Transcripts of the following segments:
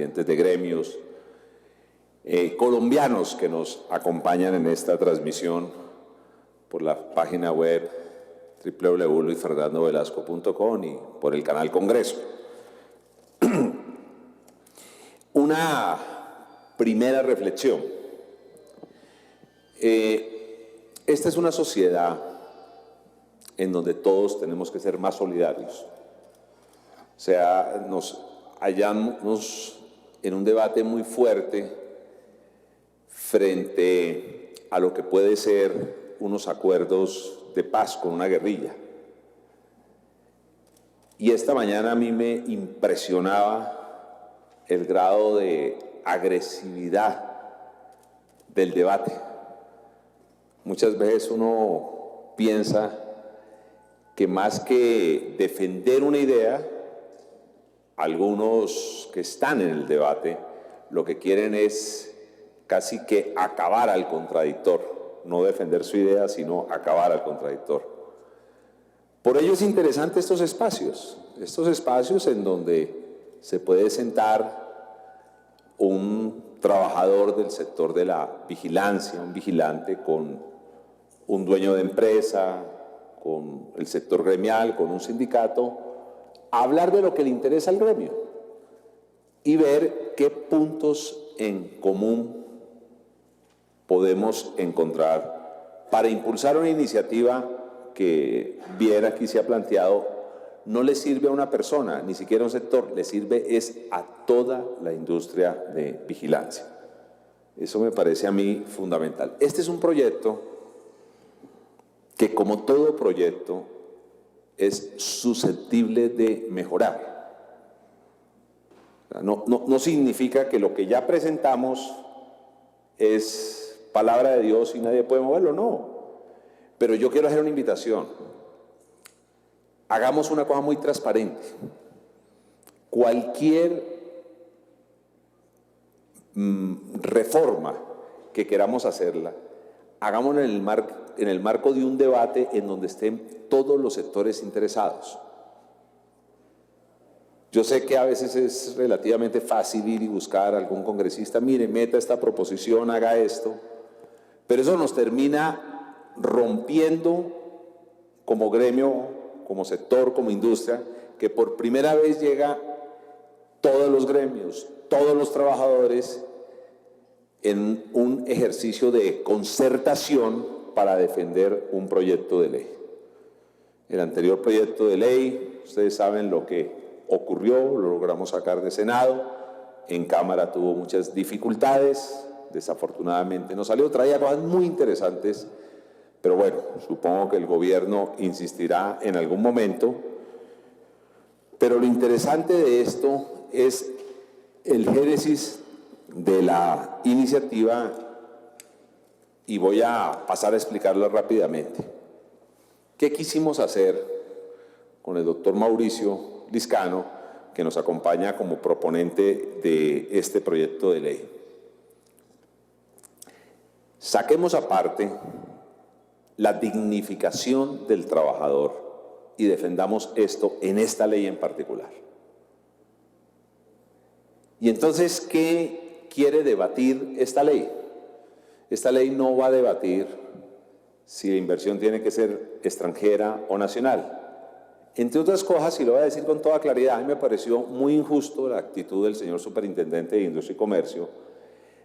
de gremios, colombianos que nos acompañan en esta transmisión por la página web www.luisfernandovelasco.com y por el canal Congreso. Una primera reflexión. Esta es una sociedad en donde todos tenemos que ser más solidarios. O sea, nos hallamos en un debate muy fuerte frente a lo que puede ser unos acuerdos de paz con una guerrilla. Y esta mañana a mí me impresionaba el grado de agresividad del debate. Muchas veces uno piensa que más que defender una idea, algunos que están en el debate lo que quieren es casi que acabar al contradictor, no defender su idea, sino acabar al contradictor. Por ello es interesante estos espacios en donde se puede sentar un trabajador del sector de la vigilancia, un vigilante con un dueño de empresa, con el sector gremial, con un sindicato, a hablar de lo que le interesa al gremio y ver qué puntos en común podemos encontrar para impulsar una iniciativa que bien aquí se ha planteado, no le sirve a una persona, ni siquiera a un sector, le sirve es a toda la industria de vigilancia. Eso me parece a mí fundamental. Este es un proyecto que, como todo proyecto, es susceptible de mejorar. No significa que lo que ya presentamos es palabra de Dios y nadie puede moverlo, no. Pero yo quiero hacer una invitación. Hagamos una cosa muy transparente. Cualquier reforma que queramos hacerla, hagámosla en el marco de un debate en donde estén todos los sectores interesados. Yo sé que a veces es relativamente fácil ir y buscar a algún congresista, mire, meta esta proposición, haga esto, pero eso nos termina rompiendo como gremio, como sector, como industria, que por primera vez llega todos los gremios, todos los trabajadores en un ejercicio de concertación para defender un proyecto de ley. El anterior proyecto de ley, ustedes saben lo que ocurrió, lo logramos sacar de Senado, en Cámara tuvo muchas dificultades, desafortunadamente no salió, traía cosas muy interesantes, pero bueno, supongo que el gobierno insistirá en algún momento. Pero lo interesante de esto es el génesis de la iniciativa y voy a pasar a explicarla rápidamente. ¿Qué quisimos hacer con el doctor Mauricio Liscano, que nos acompaña como proponente de este proyecto de ley? Saquemos aparte la dignificación del trabajador y defendamos esto en esta ley en particular. Y entonces, ¿qué quiere debatir esta ley? Esta ley no va a debatir si la inversión tiene que ser extranjera o nacional. Entre otras cosas, y lo voy a decir con toda claridad, a mí me pareció muy injusto la actitud del señor superintendente de Industria y Comercio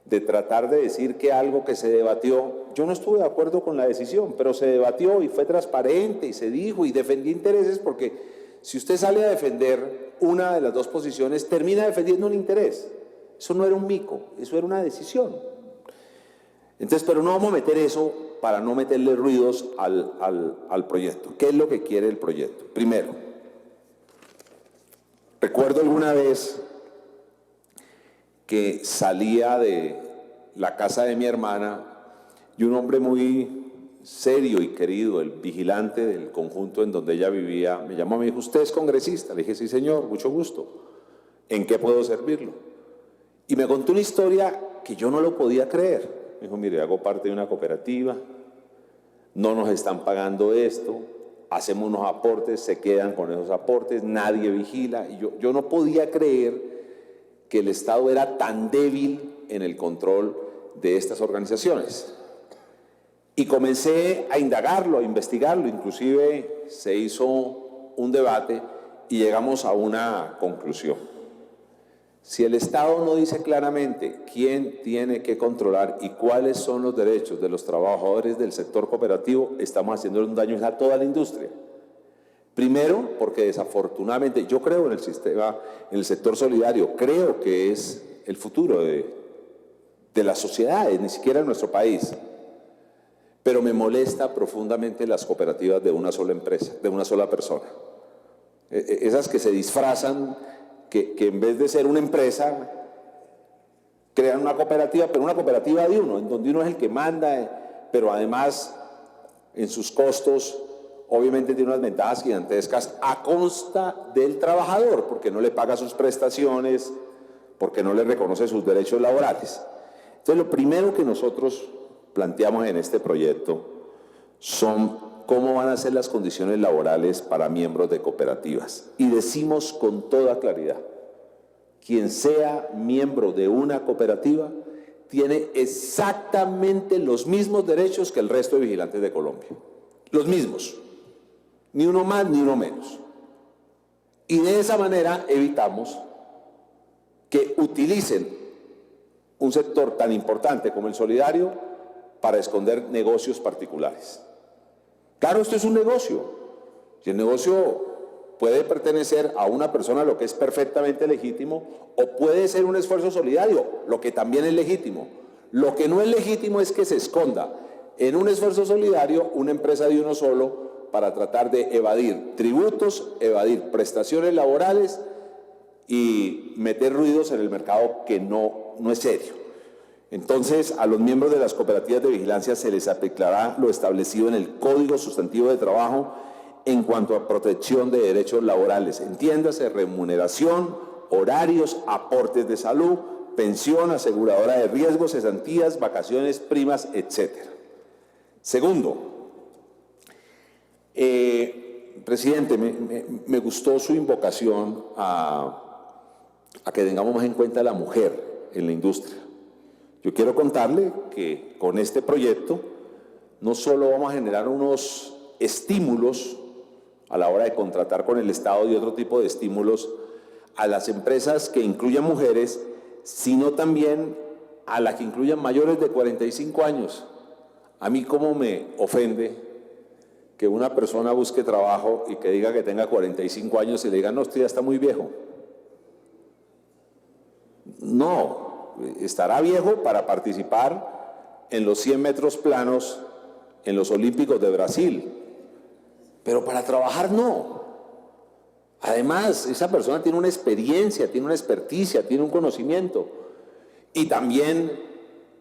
de tratar de decir que algo que se debatió, yo no estuve de acuerdo con la decisión, pero se debatió y fue transparente y se dijo y defendió intereses, porque si usted sale a defender una de las dos posiciones, termina defendiendo un interés. Eso no era un mico, eso era una decisión. Entonces, pero no vamos a meter eso para no meterle ruidos al proyecto. ¿Qué es lo que quiere el proyecto? Primero, recuerdo alguna vez que salía de la casa de mi hermana y un hombre muy serio y querido, el vigilante del conjunto en donde ella vivía, me llamó y me dijo, ¿usted es congresista? Le dije, sí señor, mucho gusto. ¿En qué puedo servirlo? Y me contó una historia que yo no lo podía creer. Me dijo, mire, hago parte de una cooperativa, no nos están pagando esto, hacemos unos aportes, se quedan con esos aportes, nadie vigila. Y yo no podía creer que el Estado era tan débil en el control de estas organizaciones. Y comencé a indagarlo, a investigarlo, inclusive se hizo un debate y llegamos a una conclusión. Si el Estado no dice claramente quién tiene que controlar y cuáles son los derechos de los trabajadores del sector cooperativo, estamos haciendo un daño a toda la industria. Primero, porque desafortunadamente yo creo en el sistema, en el sector solidario, creo que es el futuro de las sociedades, ni siquiera en nuestro país. Pero me molesta profundamente las cooperativas de una sola empresa, de una sola persona. Esas que se disfrazan, que en vez de ser una empresa, crean una cooperativa, pero una cooperativa de uno, en donde uno es el que manda, pero además en sus costos obviamente tiene unas ventajas gigantescas a costa del trabajador, porque no le paga sus prestaciones, porque no le reconoce sus derechos laborales. Entonces, lo primero que nosotros planteamos en este proyecto son cómo van a ser las condiciones laborales para miembros de cooperativas. Y decimos con toda claridad, quien sea miembro de una cooperativa tiene exactamente los mismos derechos que el resto de vigilantes de Colombia. Los mismos. Ni uno más ni uno menos. Y de esa manera evitamos que utilicen un sector tan importante como el solidario para esconder negocios particulares. Claro, esto es un negocio. Y el negocio puede pertenecer a una persona, lo que es perfectamente legítimo, o puede ser un esfuerzo solidario, lo que también es legítimo. Lo que no es legítimo es que se esconda en un esfuerzo solidario una empresa de uno solo para tratar de evadir tributos, evadir prestaciones laborales y meter ruidos en el mercado que no es serio. Entonces, a los miembros de las cooperativas de vigilancia se les aplicará lo establecido en el Código Sustantivo de Trabajo en cuanto a protección de derechos laborales. Entiéndase, remuneración, horarios, aportes de salud, pensión, aseguradora de riesgos, cesantías, vacaciones, primas, etc. Segundo, presidente, me gustó su invocación a que tengamos más en cuenta a la mujer en la industria. Yo quiero contarle que con este proyecto no solo vamos a generar unos estímulos a la hora de contratar con el Estado y otro tipo de estímulos a las empresas que incluyan mujeres, sino también a las que incluyan mayores de 45 años. A mí cómo me ofende que una persona busque trabajo y que diga que tenga 45 años y le digan, no, usted ya está muy viejo. No, estará viejo para participar en los 100 metros planos en los Olímpicos de Brasil, pero para trabajar no. Además, esa persona tiene una experiencia, tiene una experticia, tiene un conocimiento. Y también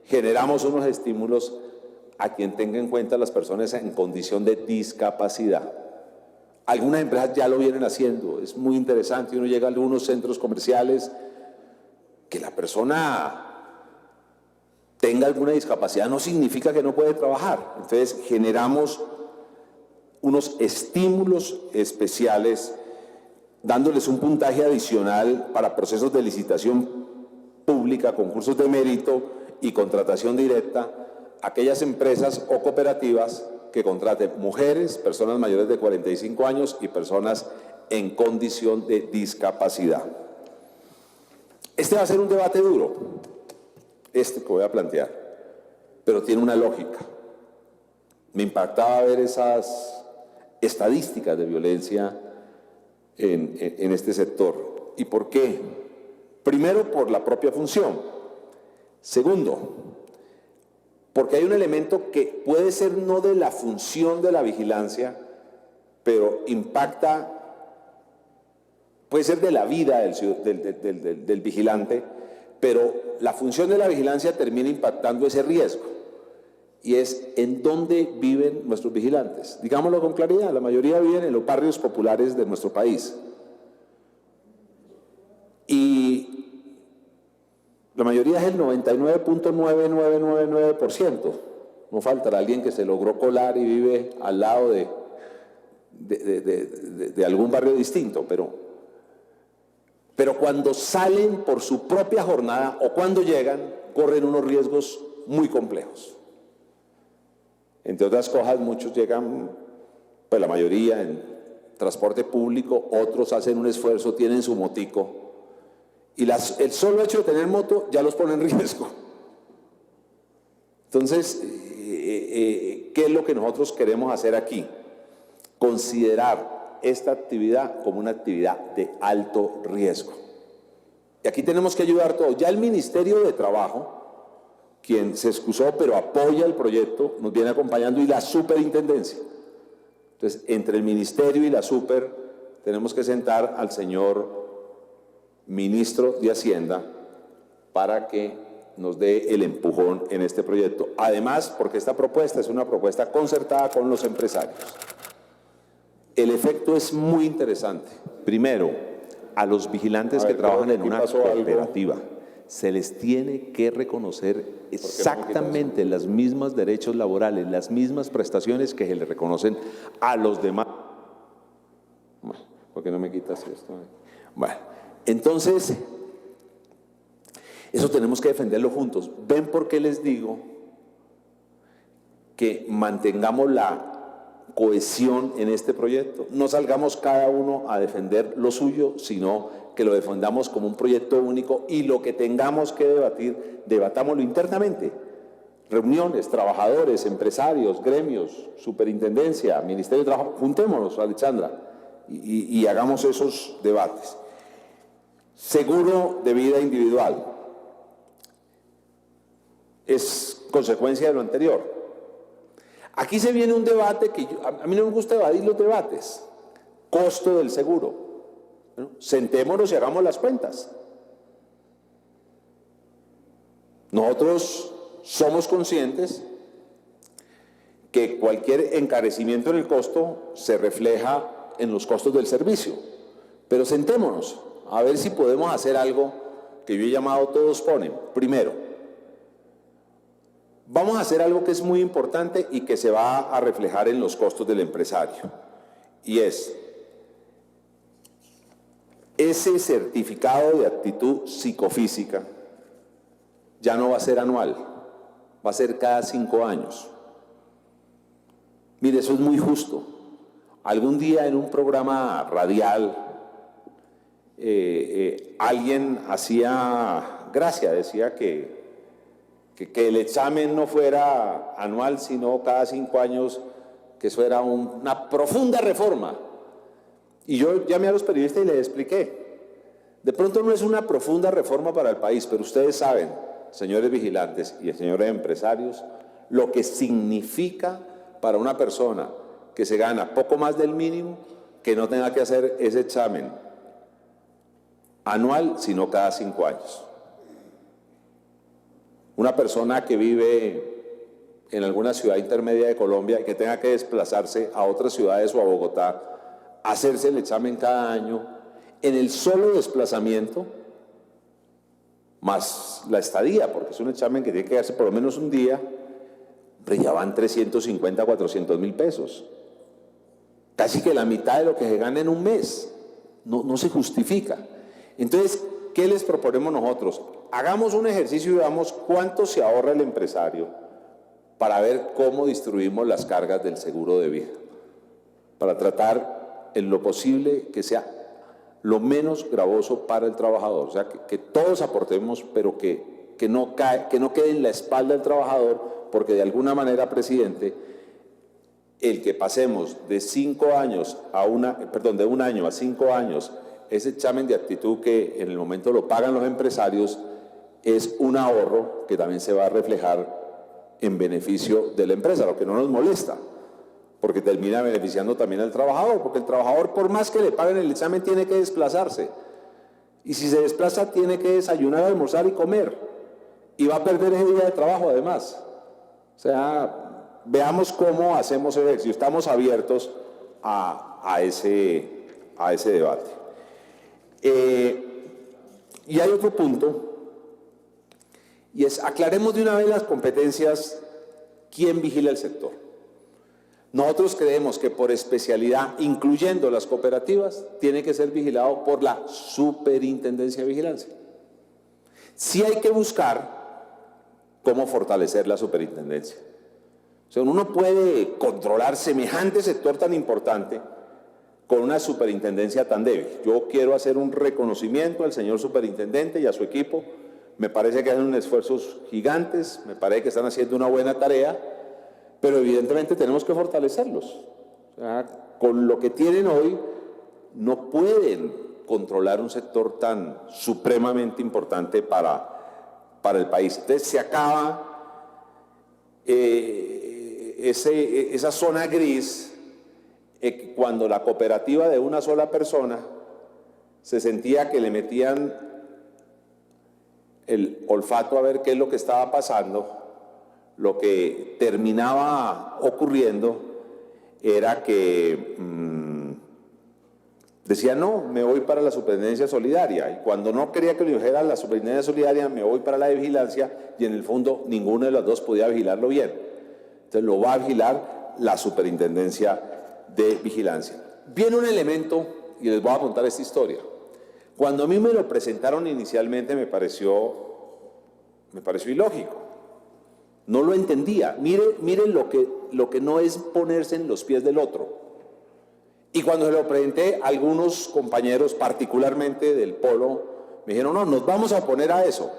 generamos unos estímulos a quien tenga en cuenta a las personas en condición de discapacidad. Algunas empresas ya lo vienen haciendo, es muy interesante. Uno llega a algunos centros comerciales que la persona tenga alguna discapacidad no significa que no puede trabajar. Entonces generamos unos estímulos especiales dándoles un puntaje adicional para procesos de licitación pública, concursos de mérito y contratación directa a aquellas empresas o cooperativas que contraten mujeres, personas mayores de 45 años y personas en condición de discapacidad. Este va a ser un debate duro, este que voy a plantear, pero tiene una lógica. Me impactaba ver esas estadísticas de violencia en este sector. ¿Y por qué? Primero, por la propia función. Segundo, porque hay un elemento que puede ser no de la función de la vigilancia, pero impacta, puede ser de la vida del vigilante, pero la función de la vigilancia termina impactando ese riesgo. Y es en dónde viven nuestros vigilantes. Digámoslo con claridad, la mayoría viven en los barrios populares de nuestro país. Y la mayoría es el 99.9999%. No faltará alguien que se logró colar y vive al lado de algún barrio distinto, pero pero cuando salen por su propia jornada o cuando llegan, corren unos riesgos muy complejos. Entre otras cosas, muchos llegan, pues la mayoría en transporte público, otros hacen un esfuerzo, tienen su motico, y el solo hecho de tener moto ya los pone en riesgo. Entonces, ¿qué es lo que nosotros queremos hacer aquí? Considerar esta actividad como una actividad de alto riesgo. Y aquí tenemos que ayudar todos. Ya el Ministerio de Trabajo, quien se excusó pero apoya el proyecto, nos viene acompañando, y la superintendencia. Entonces, entre el Ministerio y la super, tenemos que sentar al señor Ministro de Hacienda para que nos dé el empujón en este proyecto. Además, porque esta propuesta es una propuesta concertada con los empresarios. El efecto es muy interesante. Primero, a los vigilantes que trabajan en una cooperativa se les tiene que reconocer exactamente los mismos derechos laborales, las mismas prestaciones que se les reconocen a los demás. Bueno, ¿por qué no me quitas esto? Bueno, entonces, eso tenemos que defenderlo juntos. ¿Ven por qué les digo que mantengamos la cohesión en este proyecto? No salgamos cada uno a defender lo suyo, sino que lo defendamos como un proyecto único, y lo que tengamos que debatir, debatámoslo internamente. Reuniones, trabajadores, empresarios, gremios, superintendencia, Ministerio de Trabajo, juntémonos, Alexandra, y hagamos esos debates. Seguro de vida individual. Es consecuencia de lo anterior. Aquí se viene un debate que a mí no me gusta evadir los debates. Costo del seguro. Bueno, sentémonos y hagamos las cuentas. Nosotros somos conscientes que cualquier encarecimiento en el costo se refleja en los costos del servicio. Pero sentémonos a ver si podemos hacer algo que yo he llamado todos ponen. Primero, vamos a hacer algo que es muy importante y que se va a reflejar en los costos del empresario. Y es, ese certificado de aptitud psicofísica ya no va a ser anual, va a ser cada 5 años. Mire, eso es muy justo. Algún día en un programa radial, alguien hacía gracia, decía que el examen no fuera anual, sino cada 5 años, que eso era una profunda reforma. Y yo llamé a los periodistas y les expliqué. De pronto no es una profunda reforma para el país, pero ustedes saben, señores vigilantes y señores empresarios, lo que significa para una persona que se gana poco más del mínimo, que no tenga que hacer ese examen anual, sino cada 5 años. Una persona que vive en alguna ciudad intermedia de Colombia y que tenga que desplazarse a otras ciudades o a Bogotá, hacerse el examen cada año, en el solo desplazamiento, más la estadía, porque es un examen que tiene que hacerse por lo menos un día, ya van 350, 400 mil pesos. Casi que la mitad de lo que se gana en un mes. No se justifica. Entonces, ¿qué les proponemos nosotros? Hagamos un ejercicio y veamos cuánto se ahorra el empresario para ver cómo distribuimos las cargas del seguro de vida, para tratar en lo posible que sea lo menos gravoso para el trabajador. O sea, que todos aportemos, pero que no quede en la espalda del trabajador, porque de alguna manera, presidente, el que pasemos de 5 años de 1 año a 5 años, ese examen de aptitud que en el momento lo pagan los empresarios, es un ahorro que también se va a reflejar en beneficio de la empresa, lo que no nos molesta, porque termina beneficiando también al trabajador, porque el trabajador, por más que le paguen el examen, tiene que desplazarse. Y si se desplaza, tiene que desayunar, almorzar y comer. Y va a perder ese día de trabajo, además. O sea, veamos cómo hacemos el ejercicio. Estamos abiertos a ese debate. Y hay otro punto, y es, aclaremos de una vez las competencias, quién vigila el sector. Nosotros creemos que por especialidad, incluyendo las cooperativas, tiene que ser vigilado por la Superintendencia de Vigilancia. Sí hay que buscar cómo fortalecer la superintendencia. O sea, uno no puede controlar semejante sector tan importante con una superintendencia tan débil. Yo quiero hacer un reconocimiento al señor superintendente y a su equipo. Me parece que hacen esfuerzos gigantes, me parece que están haciendo una buena tarea, pero evidentemente tenemos que fortalecerlos. O sea, con lo que tienen hoy, no pueden controlar un sector tan supremamente importante para el país. Entonces se acaba esa zona gris cuando la cooperativa de una sola persona se sentía que le metían el olfato a ver qué es lo que estaba pasando. Lo que terminaba ocurriendo era que decía, no, me voy para la superintendencia solidaria, y cuando no quería que lo dijera la superintendencia solidaria, me voy para la de vigilancia, y en el fondo ninguno de los dos podía vigilarlo bien. Entonces lo va a vigilar la superintendencia de vigilancia. Viene un elemento, y les voy a contar esta historia. Cuando a mí me lo presentaron inicialmente me pareció ilógico. No lo entendía. Miren lo que no es ponerse en los pies del otro. Y cuando se lo presenté, algunos compañeros, particularmente del Polo, me dijeron, no, nos vamos a oponer a eso.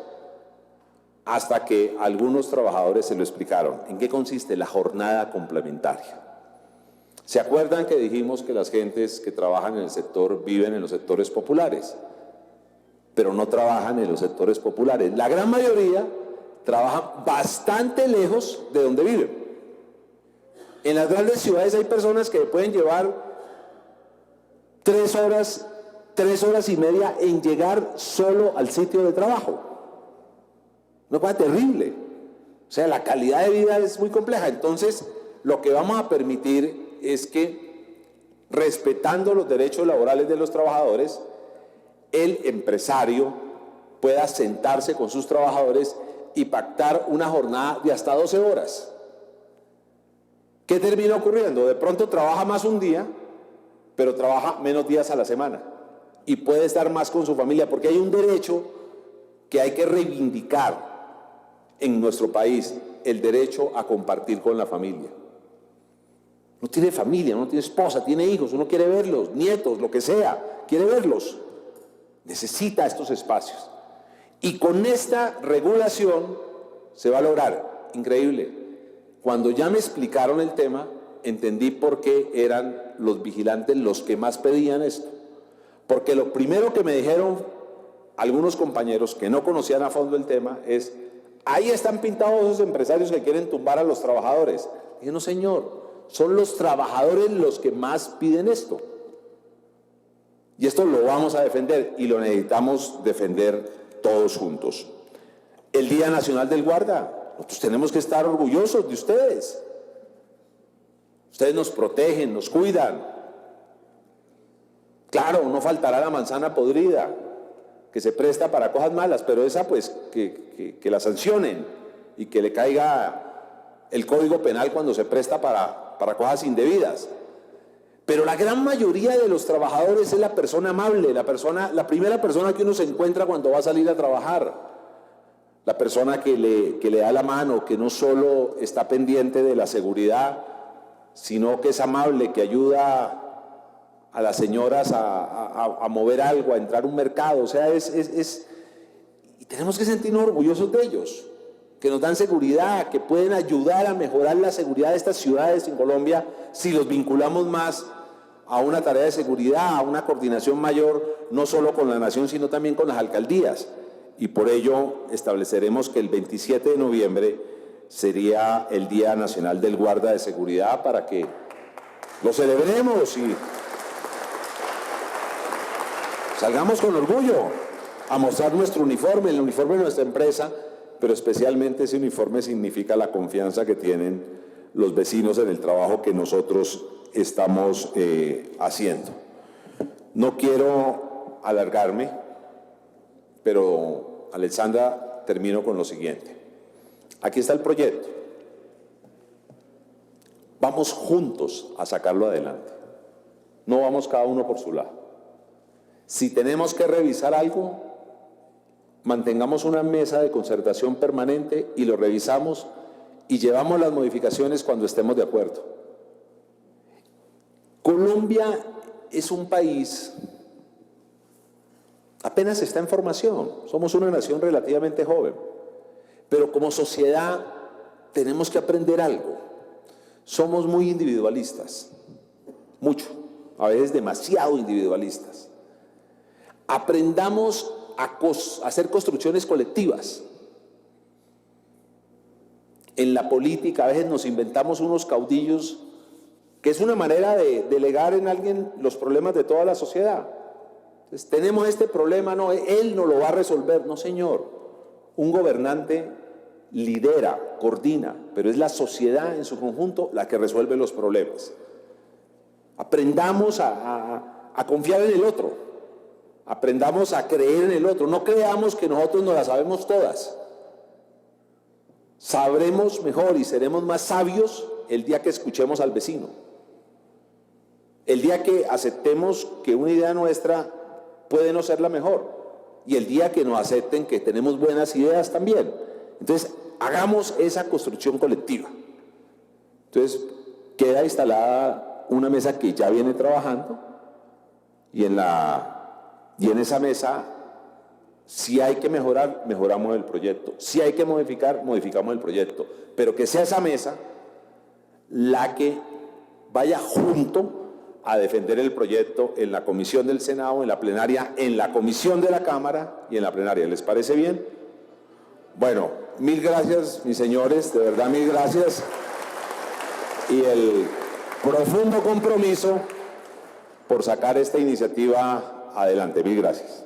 Hasta que algunos trabajadores se lo explicaron. ¿En qué consiste la jornada complementaria? ¿Se acuerdan que dijimos que las gentes que trabajan en el sector viven en los sectores populares? Pero no trabajan en los sectores populares. La gran mayoría trabajan bastante lejos de donde viven. En las grandes ciudades hay personas que pueden llevar 3 horas y media en llegar solo al sitio de trabajo. Una cosa terrible. O sea, la calidad de vida es muy compleja. Entonces, lo que vamos a permitir es que, respetando los derechos laborales de los trabajadores, el empresario pueda sentarse con sus trabajadores y pactar una jornada de hasta 12 horas. ¿Qué termina ocurriendo? De pronto trabaja más un día, pero trabaja menos días a la semana y puede estar más con su familia, porque hay un derecho que hay que reivindicar en nuestro país, el derecho a compartir con la familia. Uno tiene familia, uno tiene esposa, tiene hijos, uno quiere verlos, nietos, lo que sea, quiere verlos. Necesita estos espacios. Y con esta regulación se va a lograr. Increíble. Cuando ya me explicaron el tema, entendí por qué eran los vigilantes los que más pedían esto. Porque lo primero que me dijeron algunos compañeros que no conocían a fondo el tema es, ahí están pintados esos empresarios que quieren tumbar a los trabajadores. Dije, no señor, son los trabajadores los que más piden esto. Y esto lo vamos a defender y lo necesitamos defender todos juntos. El Día Nacional del Guarda, nosotros tenemos que estar orgullosos de ustedes. Ustedes nos protegen, nos cuidan. Claro, no faltará la manzana podrida que se presta para cosas malas, pero esa pues que la sancionen y que le caiga el Código Penal cuando se presta para cosas indebidas. Pero la gran mayoría de los trabajadores es la persona amable, la primera persona que uno se encuentra cuando va a salir a trabajar. La persona que le da la mano, que no solo está pendiente de la seguridad, sino que es amable, que ayuda a las señoras a mover algo, a entrar a un mercado. O sea, y tenemos que sentirnos orgullosos de ellos, que nos dan seguridad, que pueden ayudar a mejorar la seguridad de estas ciudades en Colombia si los vinculamos más a una tarea de seguridad, a una coordinación mayor, no solo con la nación, sino también con las alcaldías. Y por ello estableceremos que el 27 de noviembre sería el Día Nacional del Guarda de Seguridad para que lo celebremos y salgamos con orgullo a mostrar nuestro uniforme, el uniforme de nuestra empresa, pero especialmente ese uniforme significa la confianza que tienen los vecinos en el trabajo que nosotros estamos haciendo. No quiero alargarme, pero Alexandra, termino con lo siguiente. Aquí está el proyecto. vamos juntos a sacarlo adelante. No vamos cada uno por su lado. Si tenemos que revisar algo, mantengamos una mesa de concertación permanente y lo revisamos y llevamos las modificaciones cuando estemos de acuerdo. Colombia es un país, apenas está en formación, somos una nación relativamente joven, pero como sociedad tenemos que aprender algo. Somos muy individualistas, mucho, a veces demasiado individualistas. Aprendamos a hacer construcciones colectivas. En la política a veces nos inventamos unos caudillos, que es una manera de delegar en alguien los problemas de toda la sociedad. Entonces, tenemos este problema, no, él no lo va a resolver. No, señor. Un gobernante lidera, coordina, pero es la sociedad en su conjunto la que resuelve los problemas. Aprendamos a confiar en el otro. Aprendamos a creer en el otro. No creamos que nosotros nos las sabemos todas. Sabremos mejor y seremos más sabios el día que escuchemos al vecino. El día que aceptemos que una idea nuestra puede no ser la mejor. Y el día que nos acepten que tenemos buenas ideas también. Entonces, hagamos esa construcción colectiva. Entonces, queda instalada una mesa que ya viene trabajando y en esa mesa, si hay que mejorar, mejoramos el proyecto. Si hay que modificar, modificamos el proyecto. Pero que sea esa mesa la que vaya junto a defender el proyecto en la comisión del Senado, en la plenaria, en la comisión de la Cámara y en la plenaria. ¿Les parece bien? Bueno, mil gracias, mis señores, de verdad mil gracias. Y el profundo compromiso por sacar esta iniciativa adelante. Mil gracias.